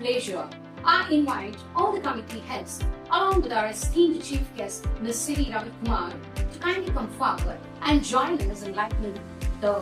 pleasure, I invite all the committee heads, along with our esteemed chief guest, Ms. Siri Ravikumar, to kindly come forward and join us in lighting the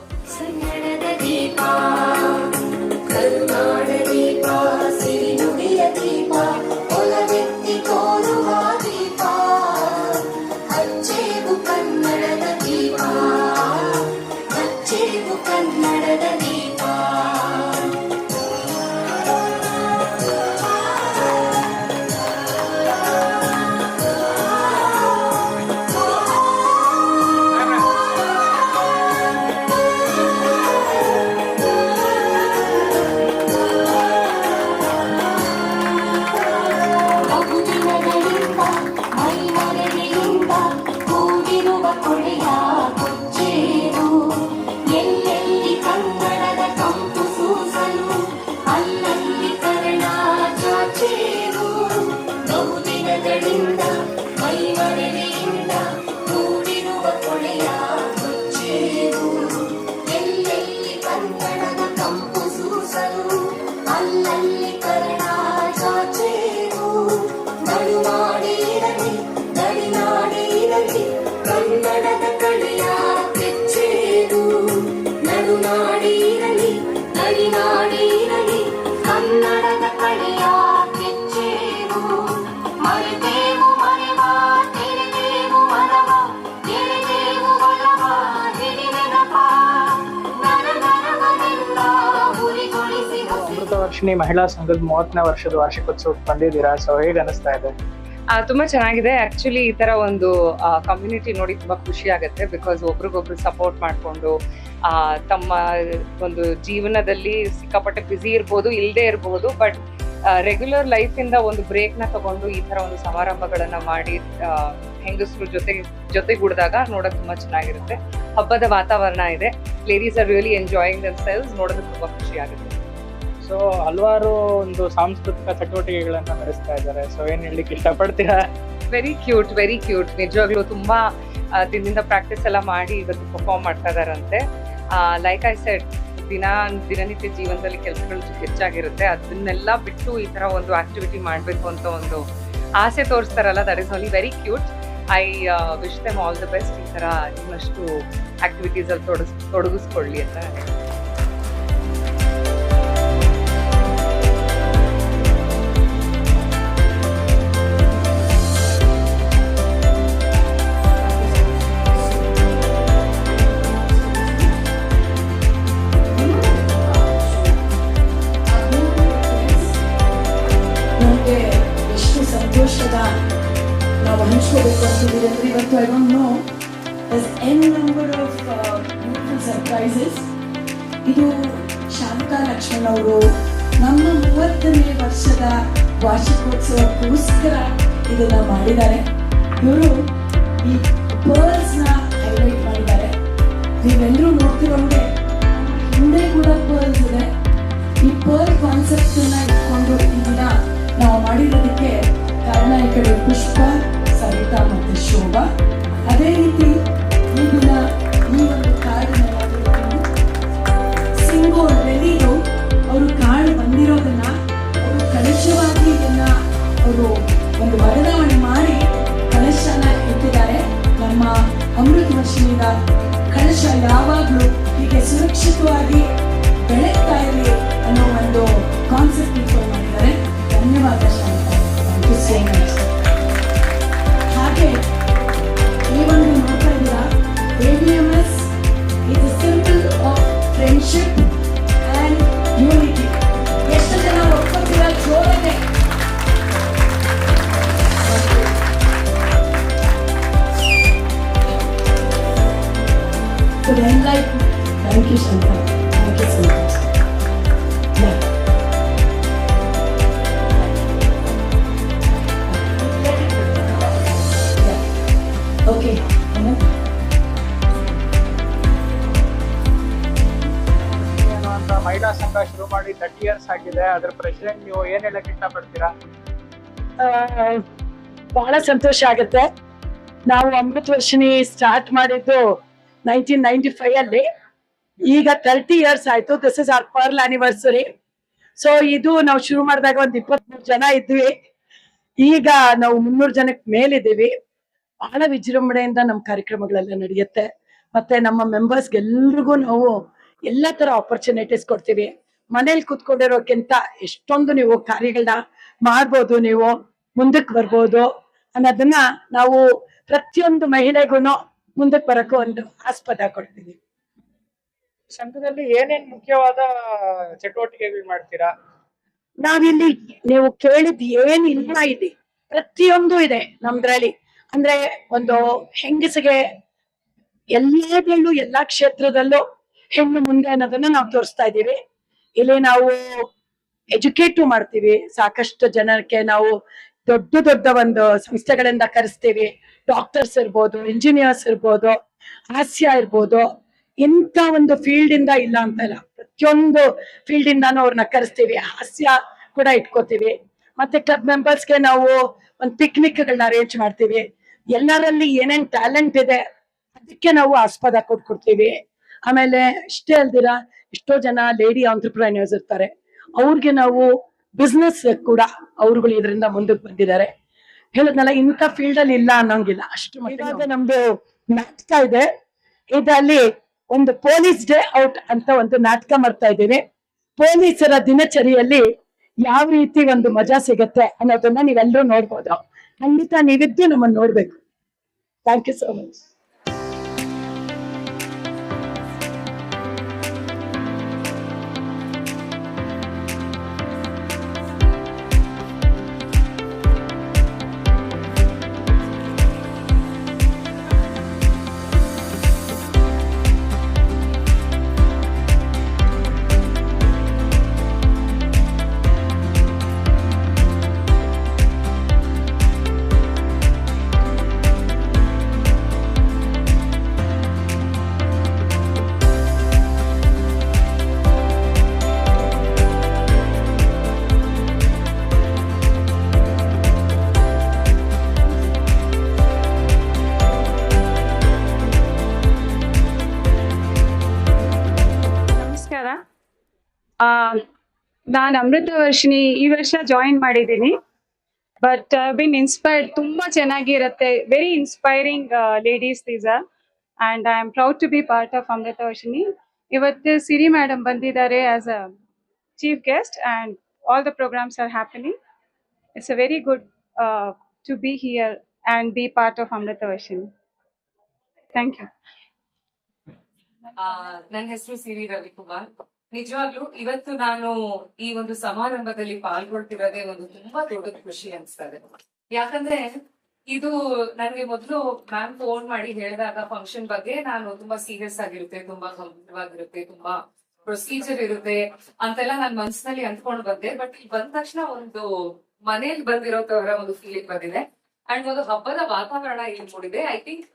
Varshini ಮಹಿಳಾ ಸಂಘದ 30ನೇ ವರ್ಷದ ವಾರ್ಷಿಕೋತ್ಸವಕ್ಕೆ ಬಂದಿದ್ದೀರಾ. So ಹೇಗೆ ಅನಿಸ್ತಾ ಇದೆ? ತುಂಬಾ ಚೆನ್ನಾಗಿದೆ. ಆಕ್ಚುಲಿ ಈ ತರ ಒಂದು ಕಮ್ಯುನಿಟಿ ನೋಡಿ ತುಂಬಾ ಖುಷಿ ಆಗುತ್ತೆ. ಬಿಕಾಸ್ ಒಬ್ರಿಗೊಬ್ರು ಸಪೋರ್ಟ್ ಮಾಡ್ಕೊಂಡು ತಮ್ಮ ಒಂದು ಜೀವನದಲ್ಲಿ ಸಿಕ್ಕಾಪಟ್ಟೆ ಬ್ಯುಸಿ ಇರ್ಬೋದು, ಇಲ್ಲದೆ ಇರಬಹುದು, ಬಟ್ ರೆಗ್ಯುಲರ್ ಲೈಫ್ ಇಂದ ಒಂದು ಬ್ರೇಕ್ ನ ತಗೊಂಡು ಈ ತರ ಒಂದು ಸಮಾರಂಭಗಳನ್ನ ಮಾಡಿ ಹೆಂಗಸರು ಜೊತೆಗೂಡಿದಾಗ ನೋಡೋಕೆ ತುಂಬಾ ಚೆನ್ನಾಗಿರುತ್ತೆ. ಹಬ್ಬದ ವಾತಾವರಣ ಇದೆ. Ladies are really enjoying them cells. ನೋಡೋದಕ್ಕೆ ತುಂಬಾ ಖುಷಿ ಆಗುತ್ತೆ. ಸೊ ಹಲವಾರು ಒಂದು ಸಾಂಸ್ಕೃತಿಕ ಚಟುವಟಿಕೆಗಳನ್ನ ನಡೆಸ್ತಾ ಇದ್ದಾರೆ. ಸೊ ಏನ್ ಹೇಳಲಿಕ್ಕೆ ಇಷ್ಟಪಡ್ತೀರಾ? Very cute. ನಿಜವಾಗ್ಲೂ ತುಂಬಾ ದಿನದಿಂದ ಪ್ರಾಕ್ಟೀಸ್ ಎಲ್ಲ ಮಾಡಿ ಇವತ್ತು ಪರ್ಫಾರ್ಮ್ ಮಾಡ್ತಾ ಇದಾರಂತೆ. ಲೈಕ್ ಐ ಸೆಡ್, ದಿನನಿತ್ಯ ಜೀವನದಲ್ಲಿ ಕೆಲಸಗಳು ಹೆಚ್ಚಾಗಿರುತ್ತೆ. ಅದನ್ನೆಲ್ಲ ಬಿಟ್ಟು ಈ ತರ ಒಂದು ಆಕ್ಟಿವಿಟಿ ಮಾಡ್ಬೇಕು ಅಂತ ಒಂದು ಆಸೆ ತೋರಿಸ್ತಾರಲ್ಲ, that is only very cute. I wish them all the best. ಈ ತರ ಇನ್ನಷ್ಟು ಆಕ್ಟಿವಿಟೀಸ್ ಅಲ್ಲಿ ತೊಡಗಿಸ್ಕೊಳ್ಳಿ ಅಂತ ಹೇಳ್ತೀನಿ. ಎಷ್ಟು ಸಂತೋಷದ ನಾವು ಹಂಚ್ಕೋಬೇಕು ಅಂತಿದ್ದೀವಿ ಅಂದ್ರೆ ಇವತ್ತು I don't know N number of beautiful surprises. ಇದು ಶಾಂತಾ ಲಕ್ಷ್ಮಣ್ ಅವರು ನಮ್ಮ 30ನೇ ವರ್ಷದ ವಾರ್ಷಿಕೋತ್ಸವಕ್ಕೋಸ್ಕರ ಇದನ್ನ ಮಾಡಿದ್ದಾರೆ. ಇವರು ಈ ಪರ್ಲ್ಸ್ ನ ಹೈಲೈಟ್ ಮಾಡಿದ್ದಾರೆ. ನೀವೆಲ್ಲರೂ ನೋಡ್ತಿರೋಂಗೆ ಹಿಂದೆ ಕೂಡ ಪರ್ಲ್ಸ್ ಇದೆ. ಈ ಪರ್ಲ್ ಕಾನ್ಸೆಪ್ಟ್ ಅನ್ನ ಇಟ್ಕೊಂಡು ಈ ದಿನ ನಾವು ಮಾಡಿರೋದಕ್ಕೆ ಕಾರಣ ಈ ಕಡೆ ಪುಷ್ಪ, ಸವಿತಾ ಮತ್ತು ಶೋಭಾ. ಅದೇ ರೀತಿ ಈ ದಿನ ಈ ಒಂದು ಕಾರ್ಡನ್ನ ಸಿಂಗೋಲ್ ರೆಲಿದು ಅವರು ಕಾರ್ಡ್ ಬಂದಿರೋದನ್ನ ಅವರು ಕಲಶವಾಗಿ ಇದನ್ನ ಅವರು ಒಂದು ಬದಲಾವಣೆ ಮಾಡಿ ಕಲಶನ ಇಟ್ಟಿದ್ದಾರೆ. ನಮ್ಮ ಅಮೃತ ವರ್ಷದಿಂದ ಕಲಶ ಯಾವಾಗಲೂ ಹೀಗೆ ಸುರಕ್ಷಿತವಾಗಿ ಬೆಳಗ್ತಾ ಇರಲಿ ಅನ್ನೋ ಒಂದು ಕಾನ್ಸೆಪ್ಟ್ ಇಟ್ಕೊಂಡು ಮಾಡಿದ್ದಾರೆ. ಧನ್ಯವಾದ ಶಾಂತ, ಥ್ಯಾಂಕ್ ಯು ಸೋ ಮಚ್. ಹಾಗೆ ಈ ಒಂದು ನೋಡ್ತಾ ಇದ್ದೀರಾ, ABMS is a symbol of friendship and unity. ಎಷ್ಟು ಜನ ಒಪ್ಕೊತೀರಾ? ಜೋರಾಗಿ. Thank you, Shanta. Thank you so much. Yeah. Okay. ಮಹಿಳಾ ಸಂಘ ಶುರು ಮಾಡಿ 30 ಇಯರ್ಸ್ ಆಗಿದೆ. ಅದ್ರ ಪ್ರೆಸಿಡೆಂಟ್ ನೀವು ಏನ್ ಹೇಳಕ್ ಇಷ್ಟಪಡ್ತೀರಾ? ಬಹಳ ಸಂತೋಷ ಆಗುತ್ತೆ. ನಾವು ಅಮೃತ ವರ್ಷಿಣಿ ಸ್ಟಾರ್ಟ್ ಮಾಡಿದ್ದು 1995 ಅಲ್ಲಿ. ಈಗ 30 ಇಯರ್ಸ್ ಆಯ್ತು. This is our pearl anniversary. So ಇದು ನಾವು ಶುರು ಮಾಡಿದಾಗ ಒಂದ್ 23 ಜನ ಇದ್ವಿ. ಈಗ ನಾವು 300 ಜನಕ್ಕೆ ಮೇಲಿದ್ದೀವಿ. ಬಹಳ ವಿಜೃಂಭಣೆಯಿಂದ ನಮ್ಮ ಕಾರ್ಯಕ್ರಮಗಳೆಲ್ಲ ನಡೆಯುತ್ತೆ. ಮತ್ತೆ ನಮ್ಮ ಮೆಂಬರ್ಸ್ಗೆಲ್ರಿಗೂ ನಾವು ಎಲ್ಲಾ ತರ ಆಪರ್ಚುನಿಟೀಸ್ ಕೊಡ್ತೀವಿ. ಮನೇಲಿ ಕುತ್ಕೊಂಡಿರೋಕ್ಕಿಂತ ಎಷ್ಟೊಂದು ನೀವು ಕಾರ್ಯಗಳನ್ನ ಮಾಡ್ಬೋದು, ನೀವು ಮುಂದಕ್ಕೆ ಬರ್ಬೋದು ಅನ್ನೋದನ್ನ ನಾವು ಪ್ರತಿಯೊಂದು ಮಹಿಳೆಗೂ ಮುಂದಕ್ಕೆ ಬರಕ್ಕೆ ಒಂದು ಆಸ್ಪದ ಕೊಡ್ತೀವಿ. ಸಂಘದಲ್ಲಿ ಏನೇನ್ ಮುಖ್ಯವಾದ ಚಟುವಟಿಕೆಗಳು ಮಾಡ್ತೀರಾ? ನಾವಿಲ್ಲಿ ನೀವು ಕೇಳಿದ್ ಏನಿಲ್ಲ, ಇದೆ ಪ್ರತಿಯೊಂದು ಇದೆ ನಮ್ದ್ರಲ್ಲಿ. ಅಂದ್ರೆ ಒಂದು ಹೆಂಗಸಿಗೆ ಎಲ್ಲದರಲ್ಲೂ ಎಲ್ಲಾ ಕ್ಷೇತ್ರದಲ್ಲೂ ಹೆಣ್ಣು ಮುಂದೆ ಅನ್ನೋದನ್ನ ನಾವು ತೋರಿಸ್ತಾ ಇದ್ದೀವಿ. ಇಲ್ಲಿ ನಾವು ಎಜುಕೇಟ್ ಮಾಡ್ತೀವಿ. ಸಾಕಷ್ಟು ಜನಕ್ಕೆ ನಾವು ದೊಡ್ಡ ದೊಡ್ಡ ಒಂದು ಸಂಸ್ಥೆಗಳಿಂದ ಕರೆಸ್ತೀವಿ. ಡಾಕ್ಟರ್ಸ್ ಇರ್ಬೋದು, ಇಂಜಿನಿಯರ್ಸ್ ಇರ್ಬೋದು, ಹಾಸ್ಯ ಇರ್ಬೋದು, ಇಂಥ ಒಂದು ಫೀಲ್ಡ್ ಇಂದ ಇಲ್ಲ ಅಂತ ಇಲ್ಲ, ಪ್ರತಿಯೊಂದು ಫೀಲ್ಡ್ ಇಂದಾನು ಅವ್ರನ್ನ ಕರೆಸ್ತೀವಿ. ಹಾಸ್ಯ ಕೂಡ ಇಟ್ಕೋತೀವಿ. ಮತ್ತೆ ಕ್ಲಬ್ ಮೆಂಬರ್ಸ್ಗೆ ನಾವು ಒಂದು ಪಿಕ್ನಿಕ್ಗಳನ್ನ ಅರೇಂಜ್ ಮಾಡ್ತೀವಿ. ಎಲ್ಲರಲ್ಲಿ ಏನೇನ್ ಟ್ಯಾಲೆಂಟ್ ಇದೆ ಅದಕ್ಕೆ ನಾವು ಆಸ್ಪದ ಕೊಟ್ಕೊಡ್ತೀವಿ. ಆಮೇಲೆ ಇಷ್ಟೇ ಅಲ್ದಿರ ಎಷ್ಟೋ ಜನ ಲೇಡಿ ಆಂಟ್ರಪ್ರೈನರ್ಸ್ ಇರ್ತಾರೆ, ಅವ್ರಿಗೆ ನಾವು ಬಿಸ್ನೆಸ್ ಕೂಡ ಅವ್ರುಗಳು ಇದರಿಂದ ಮುಂದಕ್ಕೆ ಬಂದಿದ್ದಾರೆ. ಹೇಳದ್ನಲ್ಲ, ಇಂಥ ಫೀಲ್ಡ್ ಅಲ್ಲಿ ಇಲ್ಲ ಅನ್ನೋಂಗಿಲ್ಲ. ಅಷ್ಟು ಮಟ್ಟಿಗೆ ನಮ್ದು ನಾಟಕ ಇದೆ. ಇದರಲ್ಲಿ ಒಂದು ಪೊಲೀಸ್ ಡೇ ಔಟ್ ಅಂತ ಒಂದು ನಾಟಕ ಮಾಡ್ತಾ ಇದ್ದೀವಿ. ಪೊಲೀಸರ ದಿನಚರಿಯಲ್ಲಿ ಯಾವ ರೀತಿ ಒಂದು ಮಜಾ ಸಿಗತ್ತೆ ಅನ್ನೋದನ್ನ ನೀವೆಲ್ಲರೂ ನೋಡ್ಬೋದು. ಖಂಡಿತ ನೀವಿದ್ದು ನಮ್ಮನ್ನು ನೋಡ್ಬೇಕು. Thank you so much. ನಾನು ಅಮೃತ ವರ್ಷಿಣಿ ಈ ವರ್ಷ ಜಾಯಿನ್ ಮಾಡಿದ್ದೀನಿ. ಬಟ್ ಬಿನ್ ಇನ್ಸ್ಪೈರ್ಡ್, ತುಂಬಾ ಚೆನ್ನಾಗಿರುತ್ತೆ. Very inspiring ladies these are, and I am proud to be part of Amrutha Varshini. ಇವತ್ತು ಸಿರಿ ಮೇಡಮ್ ಬಂದಿದ್ದಾರೆ as a chief guest, and all the programmes are happening. It's a very good to be here and be part of Amrutha Varshini. Thank you. ನನ್ನ ಹೆಸರು ಸಿರಿ ರವಿಕುಮಾರ್. ನಿಜವಾಗ್ಲೂ ಇವತ್ತು ನಾನು ಈ ಒಂದು ಸಮಾರಂಭದಲ್ಲಿ ಪಾಲ್ಗೊಳ್ತಿರೋದೇ ಒಂದು ತುಂಬಾ ದೊಡ್ಡ ಖುಷಿ ಅನ್ಸ್ತದೆ. ಯಾಕಂದ್ರೆ ಇದು ನನಗೆ ಮೊದಲು ಮ್ಯಾಮ್ ಫೋನ್ ಮಾಡಿ ಹೇಳಿದಾಗ ಫಂಕ್ಷನ್ ಬಗ್ಗೆ ನಾನು ತುಂಬಾ ಸೀರಿಯಸ್ ಆಗಿರುತ್ತೆ, ತುಂಬಾ ಗಂಭೀರವಾಗಿರುತ್ತೆ, ತುಂಬಾ ಪ್ರೊಸೀಜರ್ ಇರುತ್ತೆ ಅಂತೆಲ್ಲ ನನ್ನ ಮನಸ್ಸಿನಲ್ಲಿ ಅಂದ್ಕೊಂಡು ಬಂದೆ. ಬಟ್ ಇಲ್ಲಿ ಬಂದ ತಕ್ಷಣ ಒಂದು ಮನೇಲಿ ಬಂದಿರೋ ತರ ಒಂದು ಫೀಲಿಂಗ್ ಬಂದಿದೆ. ಅಂಡ್ ಒಂದು ಹಬ್ಬದ ವಾತಾವರಣ ಇಲ್ಲಿ ಮೂಡಿದೆ. ಐ ಥಿಂಕ್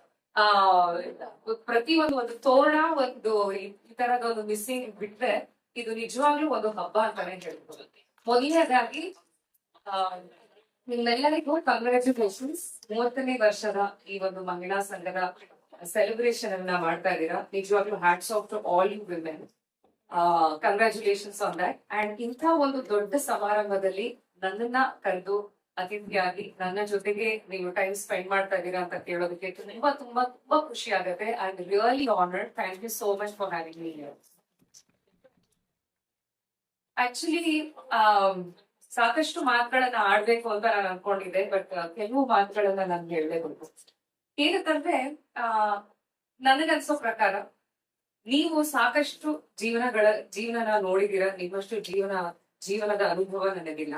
ಪ್ರತಿ ಒಂದು ತೋರಣ, ಒಂದು ಈ ತರದ ಒಂದು ಮಿಸ್ಸಿಂಗ್ ಬಿಟ್ರೆ ಇದು ನಿಜವಾಗ್ಲೂ ಒಂದು ಹಬ್ಬ ಅಂತಾನೆ ಹೇಳ್ಬೋದು. ಮೊದಲನೇದಾಗಿ ನಿಮ್ಮೆಲ್ಲರಿಗೂ ಕಂಗ್ರಾಚುಲೇಷನ್ಸ್. 30ನೇ ವರ್ಷದ ಈ ಒಂದು ಮಹಿಳಾ ಸಂಘದ ಸೆಲೆಬ್ರೇಷನ್ ಅನ್ನ ಮಾಡ್ತಾ ಇದ್ದೀರಾ. ನಿಜವಾಗ್ಲೂ hats off to all you women. Congratulations on that. And ಇಂಥ ಒಂದು ದೊಡ್ಡ ಸಮಾರಂಭದಲ್ಲಿ ನನ್ನನ್ನ ಕರೆದು ಅತಿಥಿಯಾಗಿ ನನ್ನ ಜೊತೆಗೆ ನೀವು ಟೈಮ್ ಸ್ಪೆಂಡ್ ಮಾಡ್ತಾ ಇದ್ದೀರಾ ಅಂತ ಕೇಳೋದಕ್ಕೆ ತುಂಬಾ ತುಂಬಾ ತುಂಬಾ ಖುಷಿ ಆಗುತ್ತೆ. I am really honoured. Thank you so much for having me here. Actually ಸಾಕಷ್ಟು ಮಾತುಗಳನ್ನ ಆಡ್ಬೇಕು ಅಂತ ನಾನು ಅನ್ಕೊಂಡಿದ್ದೆ, ಬಟ್ ಕೆಲವು ಮಾತುಗಳನ್ನ ನಾನು ಹೇಳ್ಬೇಕು. ಏನಕ್ಕಂದ್ರೆ ನನಗನ್ಸೋ ಪ್ರಕಾರ ನೀವು ಸಾಕಷ್ಟು ಜೀವನ ನೋಡಿದೀರಾ. ನಿಮ್ಮಷ್ಟು ಜೀವನದ ಅನುಭವ ನನಗಿಲ್ಲ.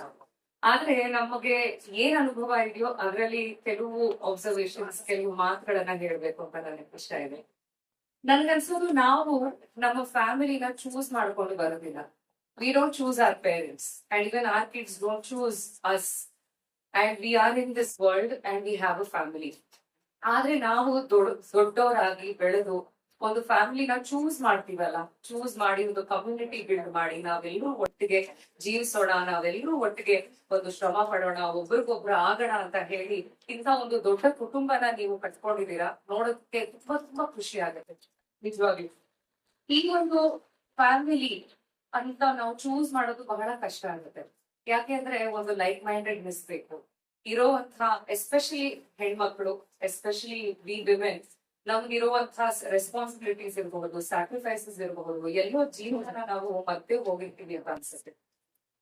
ಆದ್ರೆ ನಮಗೆ ಏನ್ ಅನುಭವ ಇದೆಯೋ ಅದರಲ್ಲಿ ಕೆಲವು ಅಬ್ಸರ್ವೇಷನ್ಸ್, ಕೆಲವು ಮಾತುಗಳನ್ನ ಹೇಳ್ಬೇಕು ಅಂತ ನನಗೆ ಇಷ್ಟ ಇದೆ. ನನ್ಗನ್ಸೋದು ನಾವು ನಮ್ಮ ಫ್ಯಾಮಿಲಿನ ಚೂಸ್ ಮಾಡ್ಕೊಂಡು ಬರೋದಿಲ್ಲ. We don't choose our parents and even our kids don't choose us. And we are in this world and we have a family. ಆದ್ರೆ ನಾವು ದೊಡ್ಡವರಾಗಿ ಬೆಳೆದು ಒಂದು ಫ್ಯಾಮಿಲಿನ ಚೂಸ್ ಮಾಡ್ತೀವಲ್ಲ, ಚೂಸ್ ಮಾಡಿ ಒಂದು ಕಮ್ಯುನಿಟಿ ಬಿಲ್ಡ್ ಮಾಡಿ ನಾವೆಲ್ಲರೂ ಒಟ್ಟಿಗೆ ಜೀವಿಸೋಣ, ನಾವೆಲ್ಲರೂ ಒಟ್ಟಿಗೆ ಒಂದು ಶ್ರಮ ಪಡೋಣ, ಒಬ್ರಿಗೊಬ್ರು ಆಗೋಣ ಅಂತ ಹೇಳಿ ಇಂಥ ಒಂದು ದೊಡ್ಡ ಕುಟುಂಬನ ನೀವು ಕಟ್ಕೊಂಡಿದ್ದೀರಾ. ನೋಡೋದಕ್ಕೆ ತುಂಬಾ ತುಂಬಾ ಖುಷಿ ಆಗುತ್ತೆ ನಿಜವಾಗ್ಲೂ. ಈ ಒಂದು ಫ್ಯಾಮಿಲಿ ಅಂತ ನಾವು ಚೂಸ್ ಮಾಡೋದು ಬಹಳ ಕಷ್ಟ ಆಗುತ್ತೆ. ಯಾಕೆಂದ್ರೆ ಒಂದು ಲೈಕ್ ಮೈಂಡೆಡ್ನೆಸ್ ಬೇಕು. ಇರೋವಂತಹ ಎಸ್ಪೆಷಲಿ ಹೆಣ್ಮಕ್ಳು, ಎಸ್ಪೆಷಲಿ ವಿ ವಿಮೆನ್, ನಮ್ಗಿರುವಂತಹ ರೆಸ್ಪಾನ್ಸಿಬಿಲಿಟೀಸ್ ಇರಬಹುದು, ಸ್ಯಾಕ್ರಿಫೈಸಸ್ ಇರಬಹುದು, ಎಲ್ಲೋ ಜೀವನ ನಾವು ಮತ್ತೆ ಹೋಗಿರ್ತೀವಿ ಅಂತ ಅನ್ಸುತ್ತೆ.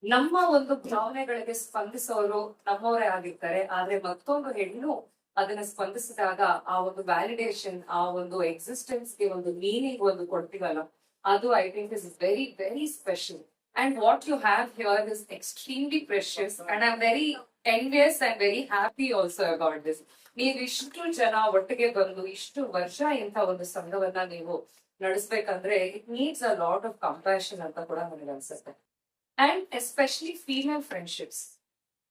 ನಮ್ಮ ಒಂದು ಭಾವನೆಗಳಿಗೆ ಸ್ಪಂದಿಸೋರು ನಮ್ಮವರೇ ಆಗಿರ್ತಾರೆ. ಆದ್ರೆ ಮತ್ತೊಂದು ಹೆಣ್ಣು ಅದನ್ನ ಸ್ಪಂದಿಸಿದಾಗ ಆ ಒಂದು ವ್ಯಾಲಿಡೇಷನ್, ಆ ಒಂದು ಎಕ್ಸಿಸ್ಟೆನ್ಸ್ ಗೆ ಒಂದು ಮೀನಿಂಗ್ ಒಂದು ಕೊಡ್ತೀವಲ್ಲ, ಅದು I think is very very special. And what you have here is extremely precious and I am very envious and very happy also about this. ನೀವು ಇಷ್ಟು ಜನ ಒಟ್ಟಿಗೆ ಬಂದು ಇಷ್ಟು ವರ್ಷ ಇಂಥ ಒಂದು ಸಂಘವನ್ನ ನೀವು ನಡೆಸ್ಬೇಕಂದ್ರೆ it needs a lot of compassion ಅಂತ ಕೂಡ ನನಗೆ ಅನ್ಸುತ್ತೆ. And especially female friendships.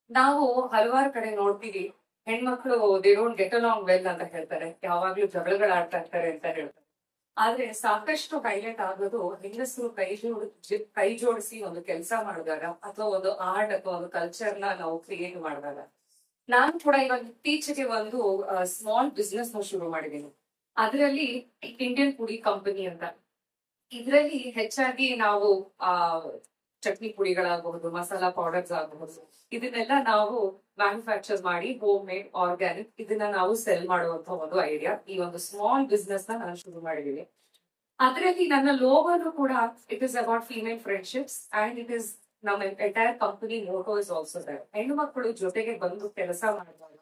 ನಾವು ಹಲವಾರು ಕಡೆ ನೋಡ್ತೀವಿ, ಹೆಣ್ಮಕ್ಳು they don't get along well ಅಂತ ಹೇಳ್ತಾರೆ, ಯಾವಾಗ್ಲೂ ಜಗಳಗಳಾಡ್ತಾ ಇರ್ತಾರೆ ಅಂತ ಹೇಳ್ತಾರೆ. ಆದ್ರೆ ಸಾಕಷ್ಟು ಹೈಲೈಟ್ ಆಗೋದು ಹೆಂಗಸರು ಕೈ ಜೋಡಿಸಿ ಒಂದು ಕೆಲಸ ಮಾಡಿದಾಗ, ಅಥವಾ ಒಂದು ಆರ್ಟ್ ಅಥವಾ ಒಂದು ಕಲ್ಚರ್ ನಾವು ಕ್ರಿಯೇಟ್ ಮಾಡಿದಾಗ. ನಾನು ಕೂಡ ಇವಾಗ ಇತ್ತೀಚೆಗೆ ಒಂದು ಸ್ಮಾಲ್ ಬಿಸ್ನೆಸ್ ಶುರು ಮಾಡಿದ್ದೀನಿ. ಅದರಲ್ಲಿ ಇಂಡಿಯನ್ ಪುಡಿ ಕಂಪನಿ ಅಂತ. ಇದರಲ್ಲಿ ಹೆಚ್ಚಾಗಿ ನಾವು ಚಟ್ನಿ ಪುಡಿಗಳಾಗಬಹುದು, ಮಸಾಲಾ ಪೌಡರ್ಸ್ ಆಗಬಹುದು, ಇದನ್ನೆಲ್ಲ ನಾವು ಮ್ಯಾನುಫ್ಯಾಕ್ಚರ್ ಮಾಡಿ ಹೋಮ್ ಮೇಡ್ ಆರ್ಗ್ಯಾನಿಕ್ ಇದನ್ನ ನಾವು ಸೆಲ್ ಮಾಡುವಂತ ಒಂದು ಐಡಿಯಾ, ಈ ಒಂದು ಸ್ಮಾಲ್ ಬಿಸ್ನೆಸ್ ನ ನಾನು ಶುರು ಮಾಡಿದ್ದೀನಿ. ಅದರಲ್ಲಿ ನನ್ನ ಲೋಗೋನು ಕೂಡ it is about female friendships and it is ನಮ್ಮ entire company logo is also there. ಹೆಣ್ಣು ಮಕ್ಕಳು ಜೊತೆಗೆ ಬಂದು ಕೆಲಸ ಮಾಡುವಾಗ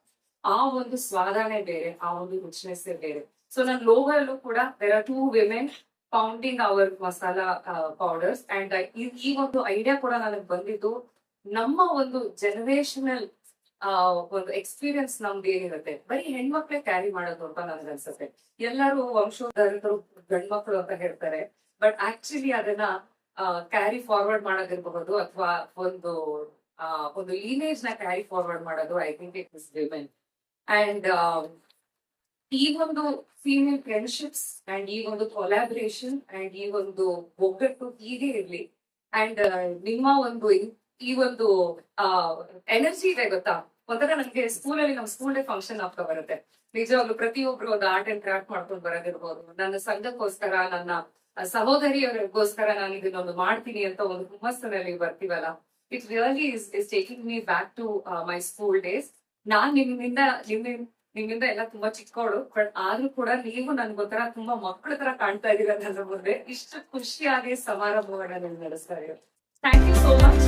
ಆ ಒಂದು ಸ್ವಾದನೆ ಬೇರೆ, ಆ ಒಂದು ರಿಚ್ನೆಸ್ ಬೇರೆ. ಸೊ ನನ್ನ ಲೋಗೋಲ್ಲೂ ಕೂಡ there are 2 women founding our masala powders. And ಈ ಒಂದು ಐಡಿಯಾ ಕೂಡ ನನಗೆ ಬಂದಿದ್ದು ನಮ್ಮ ಒಂದು ಜನರೇಷನಲ್ ಒಂದು ಎಕ್ಸ್ಪೀರಿಯನ್ಸ್ ನಮ್ದು ಏನಿರುತ್ತೆ ಬರೀ ಹೆಣ್ಮಕ್ಳೇ ಕ್ಯಾರಿ ಮಾಡೋದು ಅಂತ ನನ್ಗೆ ಅನ್ಸುತ್ತೆ. ಎಲ್ಲರೂ ವಂಶೋದ್ಧಾರಿತರು ಗಂಡ್ಮಕ್ಳು ಅಂತ ಹೇಳ್ತಾರೆ, ಬಟ್ ಆಕ್ಚುಲಿ ಅದನ್ನ ಕ್ಯಾರಿ ಫಾರ್ವರ್ಡ್ ಮಾಡೋದಿರಬಹುದು, ಅಥವಾ ಒಂದು ಇಮೇಜ್ ನ ಕ್ಯಾರಿ ಫಾರ್ವರ್ಡ್ ಮಾಡೋದು I think it is women. And ಈ ಒಂದು ಫೀಮೇಲ್ ಫ್ರೆಂಡ್ಶಿಪ್ಸ್ ಅಂಡ್ ಈ ಒಂದು ಕೊಲಾಬರೇಷನ್ ಅಂಡ್ ಈ ಒಂದು ಒಗ್ಗಟ್ಟು ಹೀಗೆ ಇರ್ಲಿ. ಅಂಡ್ ನಿಮ್ಮ ಒಂದು ಈ ಒಂದು ಎನರ್ಜಿ ಇದೆ ಗೊತ್ತಾ, ಒಂಥರ ನನಗೆ ಸ್ಕೂಲಲ್ಲಿ ನಮ್ಮ ಸ್ಕೂಲ್ ಡೇ ಫಂಕ್ಷನ್ ಆಗ್ತಾ ಬರುತ್ತೆ. ನಿಜವಾಗ್ಲು ಪ್ರತಿಯೊಬ್ರು ಒಂದು ಆರ್ಟ್ ಅಂಡ್ ಕ್ರಾಫ್ಟ್ ಮಾಡ್ಕೊಂಡು ಬರೋದಿರ್ಬೋದು, ನನ್ನ ಸಂಘಕ್ಕೋಸ್ಕರ, ನನ್ನ ಸಹೋದರಿಯರಿಗೋಸ್ಕರ ನಾನು ಇದನ್ನೊಂದು ಮಾಡ್ತೀನಿ ಅಂತ ಒಂದು ಹುಮ್ಮಸ್ಸಿನಲ್ಲಿ ಬರ್ತೀವಲ್ಲ, it really is taking me back to my school days. ನಾನ್ ನಿಮ್ಮಿಂದ ಎಲ್ಲ ತುಂಬಾ ಚಿಕ್ಕವಳು, ಬಟ್ ಆದ್ರೂ ಕೂಡ ನೀವು ನನ್ಗೊಂಥರ ತುಂಬಾ ಮಕ್ಕಳ ತರ ಕಾಣ್ತಾ ಇದೀರ ನನ್ನ ಮುಂದೆ. ಇಷ್ಟು ಖುಷಿಯಾಗಿ ಸಮಾರಂಭವನ್ನ ನೀವು ನಡೆಸ್ತಾ ಇರೋದು. Thank you so much.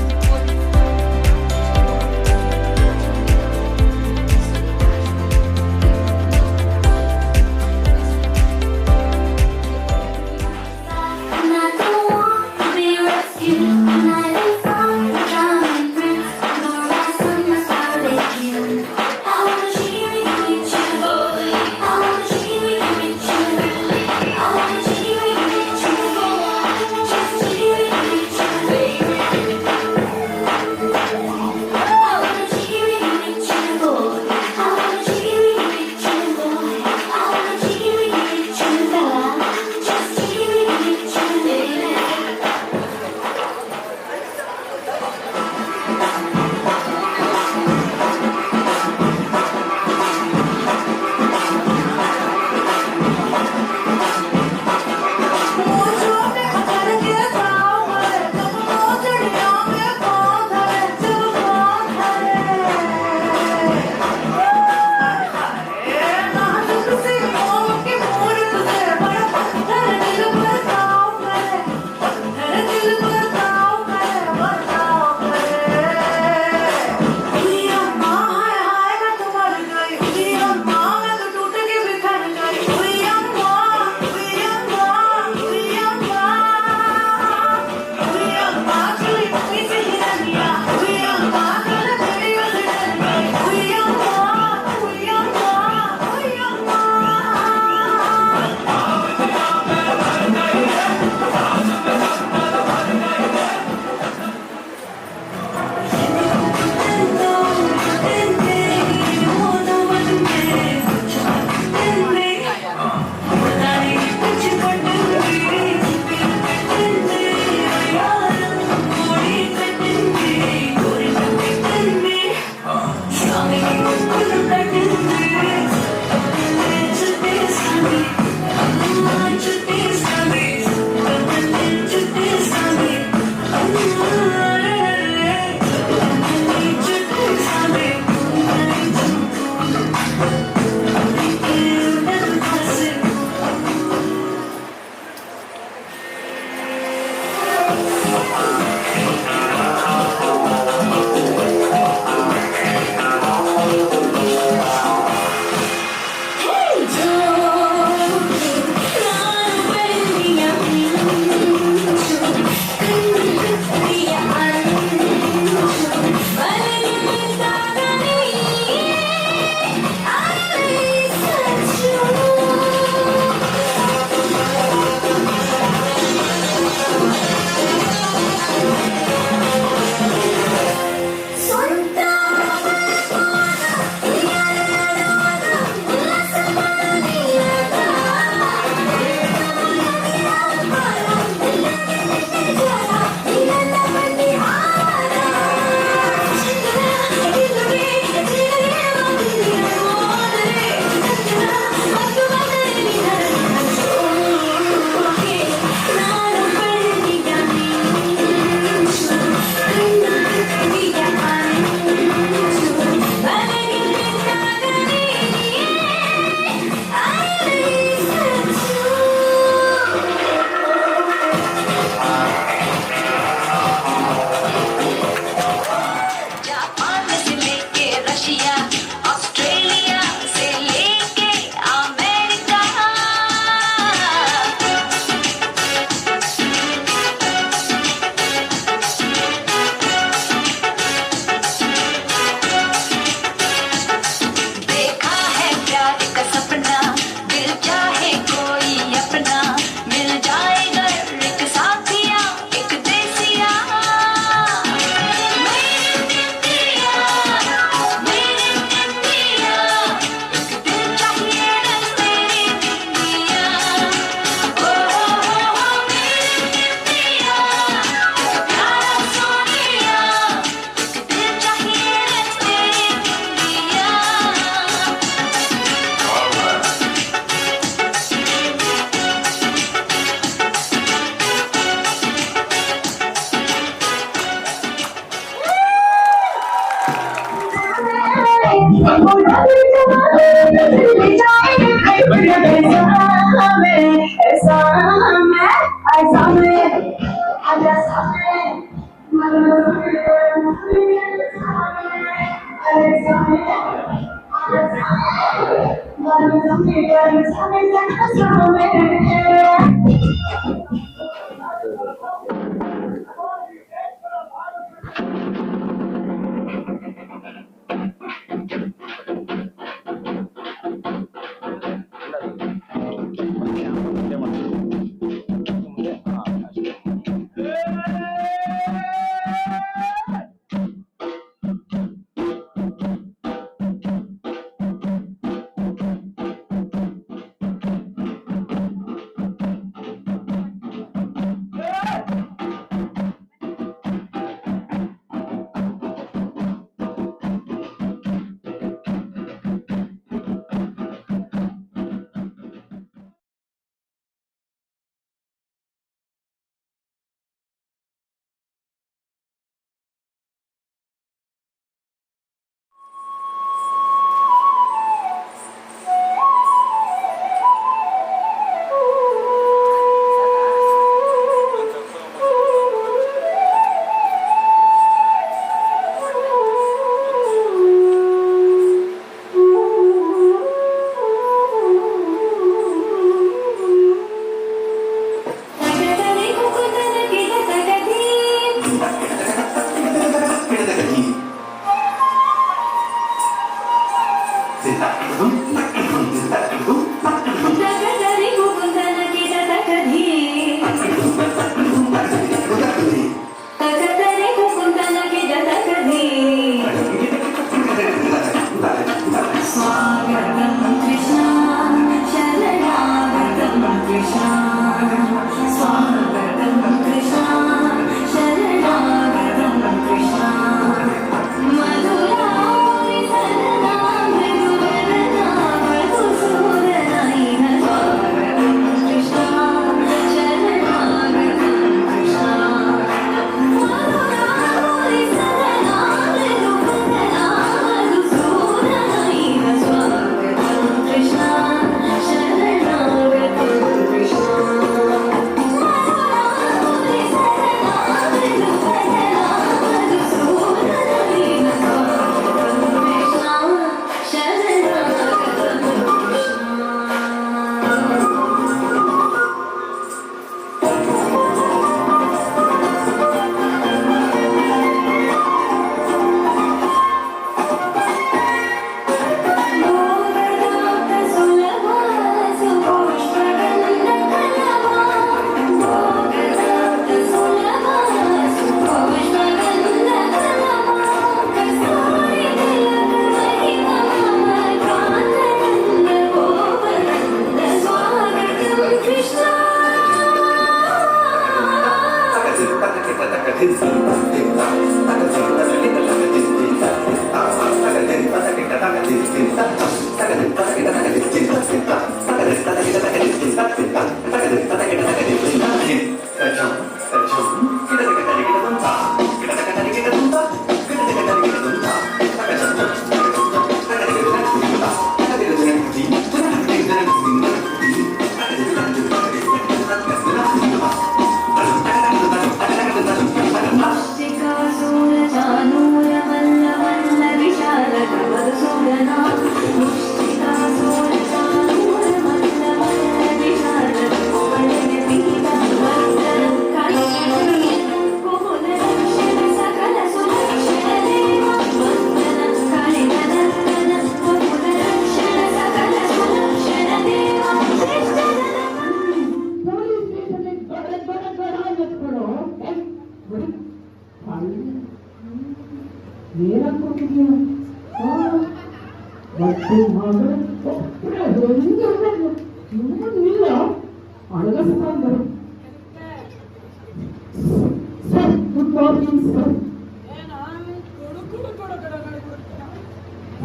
Good morning sir.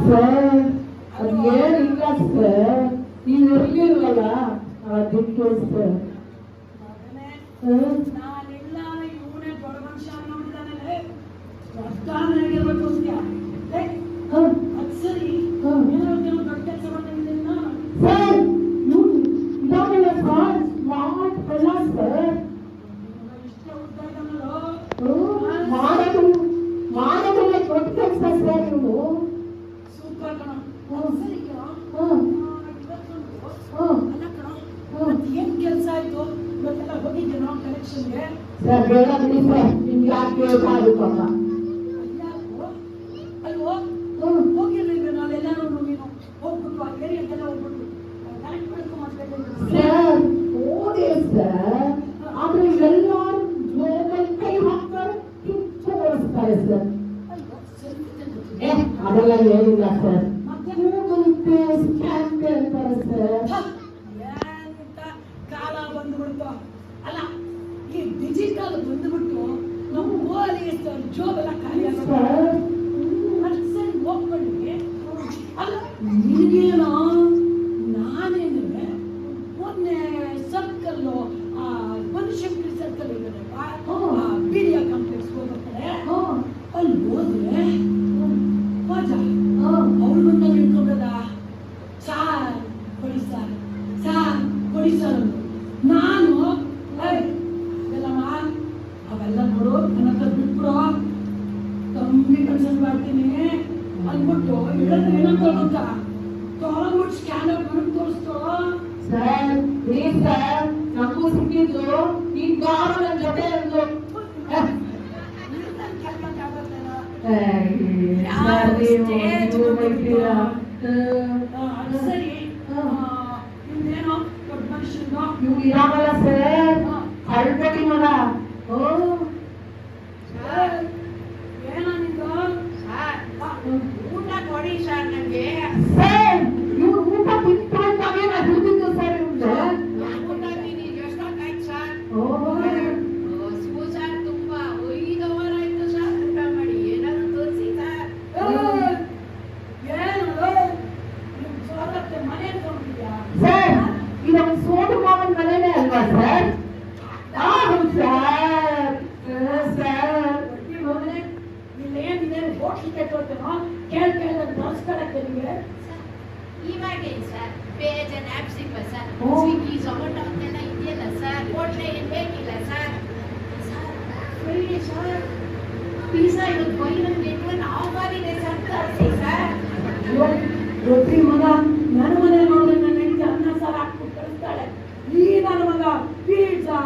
Sir ಅದೇನಿಲ್ಲ ಸರ್, ನೀವು ಇರ್ಲಿಲ್ವಲ್ಲ ಅದಕ್ಕೆ ಸರ್. ಸರ್ ಬೇಡ ಬಿಡಿ ಸರ್ ನಿಮ್ಗೆ ಯಾಕೆ ಬೇಕಾಗುತ್ತಲ್ಲ ಅಲ್ವೋ ಹೋಗಿರ್ಲಿಲ್ಲ ನಾವೆಲ್ಲರೂ ನೀನು ಹೋಗ್ಬಿಟ್ಟು ಆ ಏರಿಯಾಗೆಲ್ಲ ಹೋಗ್ಬಿಟ್ಟು ಕಲೆಕ್ಟ್ ಮಾಡ್ಕೊಂಡು ಸರ್ ಓದಿ ಸರ್ ಆದ್ರೆ ಎಲ್ಲರೂ ಜೋಬಲ್ ಕೈ ಹಾಕ್ತಾರೆ ಕಿಚ್ಚೋಡಿಸ್ತಾರೆ ಸರ್ ಅದೆಲ್ಲ ಏನಿಲ್ಲ sir Google pay scan pay ಅಂತಾರೆ ಸರ್ ಎಂತ ಕಾಲ ಬಂದ್ಬಿಡ್ತು ಅಲ್ಲ ಈ ಡಿಜಿಟಲ್ ಬಂದ್ಬಿಟ್ಟು ನಮ್ಮ ಪೊಲೀಸ್ ಜೋಬೆಲ್ಲ ಖಾಲಿ ಸರ್ ಸರಿ ಹೋಗ್ಕೊಂಡ್ವಿ ಅಲ್ಲ ನಿನಗೇನೋ ನಾನೇನಿವೆ ಮೊನ್ನೆ ಸರ್ಕಲ್ಲು ಬನಶಂಕರಿ ಸರ್ಕಲ್ ಇರೋದಪ್ಪ ಬಿಡಿಯ ಕಾಂಪ್ಲೆಕ್ಸ್ ಹೋಗ್ತಾರೆ ಅಲ್ಲಿ ಹೋದ್ರೆ ಮಜಾ ಅವ್ರು ಬಂದಾಗ ನಿಂತ್ಕೊಂಡ್ರದ ಸಾರ್ ಕೊಡಿ ಸರ್ ನಾನು ಎಲ್ಲಮ್ಮ ಅವೆಲ್ಲ ನೋಡು ನನ್ನ ಹತ್ರ ಬಿಟ್ಬಿಡು ಕಮ್ಮಿ ಕನ್ಸನ್ ಮಾಡ್ತೀನಿ ಅಂದ್ಬಿಟ್ಟು ಹೇಳಿದ್ರೆ ಏನಂತ ಗೊತ್ತಾ ತಗೊಂಡ್ಬಿಟ್ಟು ಸ್ಕ್ಯಾನರ್ ಮಾಡಿ ತೋರಿಸ್ತು ಸರ್ ಪ್ಲೀಸ್ ಸರ್ ನಮಗೂ ಸಿಕ್ಕಿದ್ದು ಈ ಕಾರು ನನ್ನ ಜೊತೆ ಇರೋದು ಸರಿ ಇನ್ನೇನೋ ದೊಡ್ಡ ಮನುಷ್ಯನ ಇವು ಇರಾಗಲ್ಲ ಸರ್ ಅಳ್ಬೇಡಿ ಮಗ ಏನೋ ನಿಂದು ಊಟ ಕೊಡಿ ಸರ್ ನನಗೆ ಸರ್ ಇವ್ರು ಊಟ ತಿಂತಾಗೆ ನಾ ದುಡ್ಡಿದ್ದು ಸರ್ ಇವ್ರು ಊಟ ತಿನ್ನಿ ಎಷ್ಟೊತ್ತಾಯ್ತು ಸರ್ Oh, ಸರ್ ತುಂಬಾ 5 ಅವರ್ ಆಯ್ತು ಸರ್ ಊಟ ಮಾಡಿ ಏನಾದ್ರು ತೋರಿಸಿ ಸರ್ ಮನೆ ತಗೊಂಡಿದ್ಯಾ ಸರ್ ಇದೊಂದು ಸೋದು ಮಾವನ ಮನೆನೇ ಅಲ್ವಾ ಸರ್ ಹೌದು ಸರ್ ಸರ್ ಇಲ್ಲೇನಿದೆ ಹೋಟ್ಲ್ ಕೆಟ್ಟೋಗ್ತೇನೋ ಕೇಳ್ದ ತೋರಿಸ್ಕೊಳಕ್ಕೆ ನಿಮಗೆ ಇವಾಗೇನು ಸರ್ ಬೇಜನ್ ಆ್ಯಪ್ಸ್ ಇಲ್ವ ಸರ್ ಓ. ಸ್ವಿಗ್ಗಿ ಝೊಮ್ಯಾಟೊ ಅಂತೆಲ್ಲ ಇದೆಯಲ್ಲ ಸರ್ ಹೋಟ್ಲೆ ಏನು ಬೇಕಿಲ್ಲ ಸರ್ ಸರಿ ಸರ್ ಪಿಜ್ಜಾ ಇವತ್ತು ಬೈ ನನ್ ಗೆಟ್ ಒನ್ ಆಫರ್ ಇದೆ ಸರ್ ತರಿಸಿ ಸರ್ ರೊಟ್ಟಿ ಮಗ ನನ್ನ ಮನೇಲಿ ನೋಡಿದ್ರೆ ನನ್ನ ಹೆಂಡತಿ ಅನ್ನ ಸಾರು ಹಾಕ್ಬಿಟ್ಟು ಕಳಿಸ್ತಾಳೆ ಈ ನನ್ನ ಮಗ ಪಿಜ್ಜಾ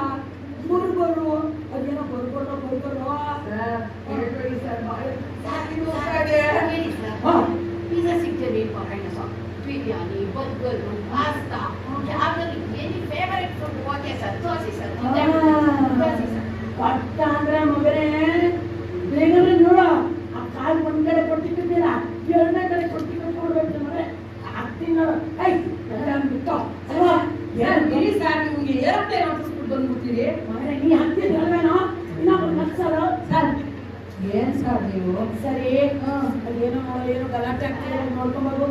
ಬರ್ಗರು ಅದೇನೋ ಬರ್ಗರು ಹೇಳಿ ಸರ್ ಪಿಜ್ಜಾ ಸಿಗ್ತದೆ ಬಿರಿಯಾನಿ ಬರ್ಗರು ಪಾಸ್ತಾ ಯಾವ್ದ್ರಲ್ಲಿ ಏನು ಫೇವರೇಟ್ ಫುಡ್ ಓಕೆ ಸರ್ ತೋರಿಸಿ ಸರ್ ತೋರಿಸಿ ಸರ್ ಪಟ್ಟ ಅಂದ್ರೆ ಮಗನೇ ಬೇಗನೆ ನೋಡ ಆ ಕಾಲ್ ಒಂದ್ ಕಡೆ ಕೊಟ್ಟಿದ್ದೀರಾ ಎರಡನೇ ಕಡೆ ಕೊಡ್ಬೇಕು ಮಗನೇ ಆಗ್ತೀನಿ ನೋಡು ಎಲ್ಲ ಬಿಟ್ಟು ಅಲ್ವಾ ಮಗನೇ ನೀ ಹತ್ತಿದ್ರಲ್ವೇನೋ ಇನ್ನೊಬ್ಬರು ನಗ್ಸಲ್ಲ ಸರ್ ಏನ್ ಸರ್ ನೀವು ಸರಿ ಅದೇನೋ ಏನೋ ಗಲಾಟೆ ಆಗ್ತಿದೆ ನೋಡ್ಕೊಂಬೋದು